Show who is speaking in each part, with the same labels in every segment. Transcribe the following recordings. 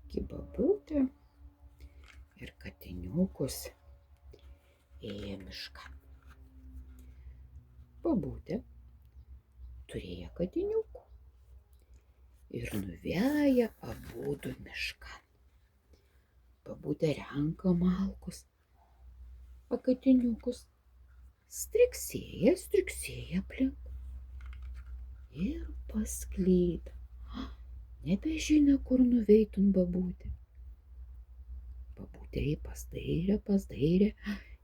Speaker 1: Bobutė ir katiniukus ėjo miškan. Bobutė turėjo katiniukų ir nuveja abudu miškan. Bobutė renka malkus, o katiniukus striksėja aplink ir pasklydo. Nebežino, kur nuveitun bobutė. Bobutė pasdairė,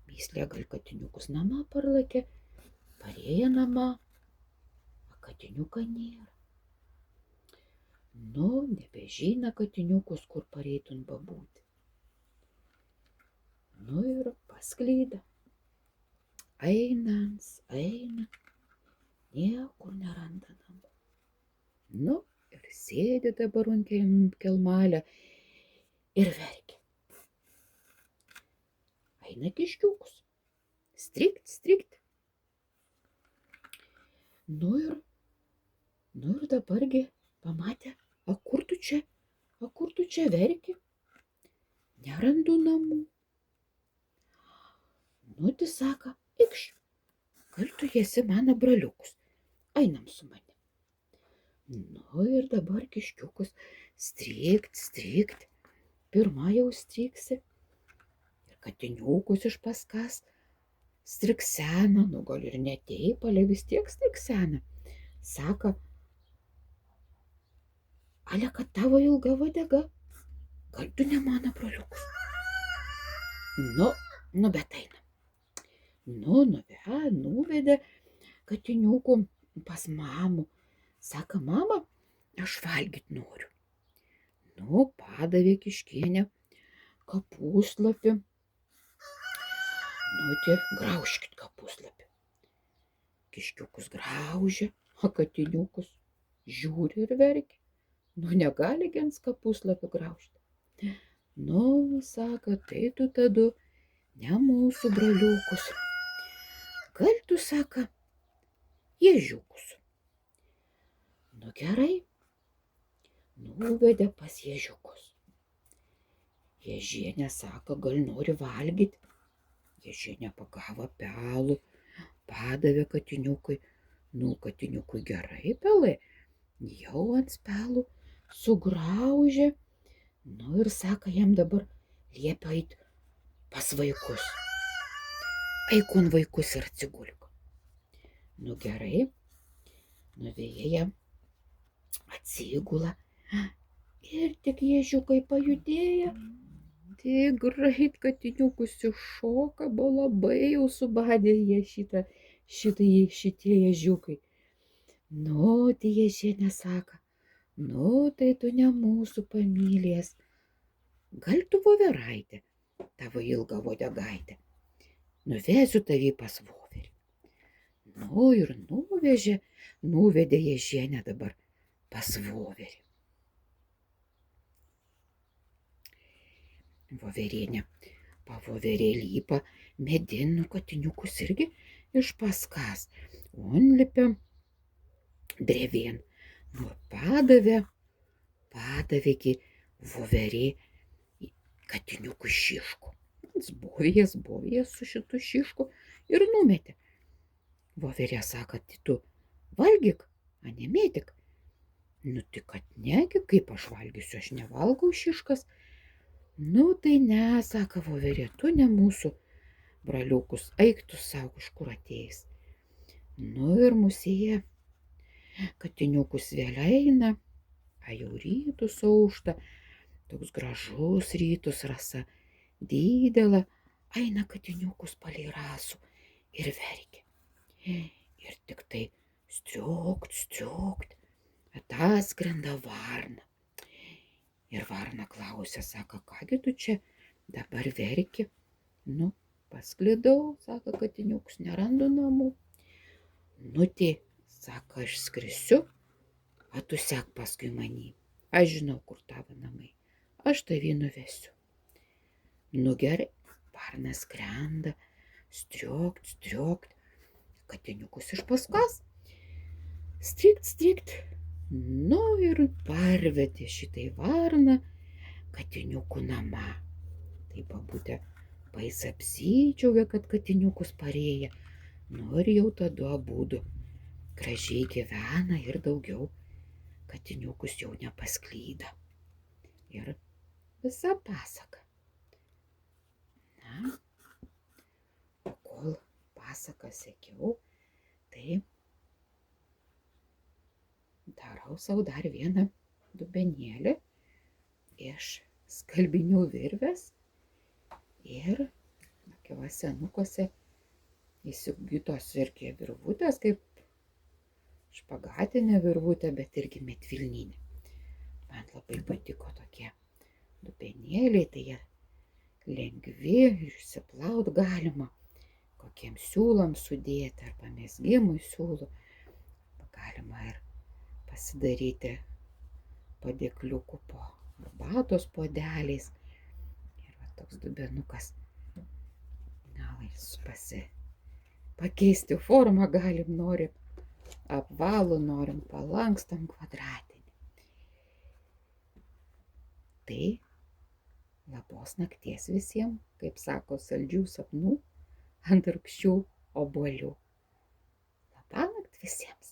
Speaker 1: myslė gal katiniukus namą parlakė, parėjo namą, o katiniuką nėra. Nebežino katiniukus, kur pareitun bobutė. Ir pasklydo. Eina, niekur neranda namų. Ir sėdi dabar ant kelmelio ir verkia. Eina kiškiukus. Strikt. Ir dabargi pamatė, o kur tu čia verki? Nerandu namų. Tai sako, eikš, gal tu esi mano broliukus, einam su manim. Ir dabar kiškiukus strikt, pirma jau striksi, ir katiniukus iš paskas striksena, gal ir neteipalė, vis tiek striksena. Sako, ale kad tavo ilga uodega, gal tu ne mano broliukus? Bet eina. Nuvedė katiniukų pas mamą. Sako, mama, aš valgyt noriu. Padavė kiškienę kapuslapį. Graužkit kapuslapį. Kiškiukus graužia, o katiniukus žiūri ir verkia. Negali gens kapuslapį graužti. Sako, tai tu tada ne mūsų broliukus. Gal tu, sako, ježiukus. Gerai, nuvedė pas ježiukus. Ježienė sako, gal nori valgyti. Ježienė pagavo pelų, padavė katiniukui. Katiniukui gerai pelai, jau ant pelų sugraužė. Ir sako, jam dabar liepia eit pas vaikus. Eikon vaikus ir atsigulk. Gerai, nuvėję jam. Atsigula ir tik ježiukai pajudėjo, tik greit katiniukus iššoka, buvo labai jau subadę jie šitie ježiukai. Tai ježienė sako, tai tu ne mūsų pamylės, gal tu voveraitė, tavo ilgą uodegaitę, nuvesiu tavį pas voverį. Ir nuvedė ježienę dabar pas voverį. Voverienė pavoverė lypa medinių katiniukus irgi iš paskas. Lipia drevėn. Padavė voverė katiniukų šiškų. Bovijas su šitu šišku ir numetė. Voverė sako, tu valgyk, a nemėtik. Tai kad negi, kaip aš valgysiu, aš nevalgau šiškas. Tai ne, sako voverė, tu ne mūsų braliukus, eik tu savo kažkur atėjęs. Ir musėje katiniukus vėl eina, jau rytus aušta, toks gražus rytus rasa, didelė, eina katiniukus palei rasų ir verkia. Ir tik tai striukt, atskrenda varna. Ir varna klausia, sako, kągi tu čia dabar verki? Pasklidau, sako katiniukus, nerandu namų. Tai, sako, aš skrisiu, o tu sek paskui manį. Aš žinau, kur tavo namai. Aš tavį nuvesiu. Gerai, varna skrenda, striukt, katiniukus iš paskos. Strikt. Ir parvedė šitai varną katiniukų namą. Tai babutė bais apsidžiaugė, kad katiniukus parėję. Nu ir jau tada abudu gražiai gyvena ir daugiau katiniukus jau nepasklyda. Ir visa pasaka. Na, o kol pasaką sekiau, tai darau savo dar vieną dubenėlį iš skalbinių virvės ir tokiuose senukuose įsigytos irgi virvutės, kaip špagatinė virvutė, bet irgi medvilninė. Man labai patiko tokie dubenėliai, tai jie lengvi ir išsiplaut galima, kokiem siūlom sudėti arba mezgimui siūlų. Galima ir pasidaryti padėkliukų po arbatos puodeliais. Ir va toks dubenukas. Gal jis pakeisti formą galim, norim apvalų, norim palankstom kvadratinį. Tai labos nakties visiems, kaip sako, saldžių sapnų ant rūgščių obuolių. Labanakt visiems.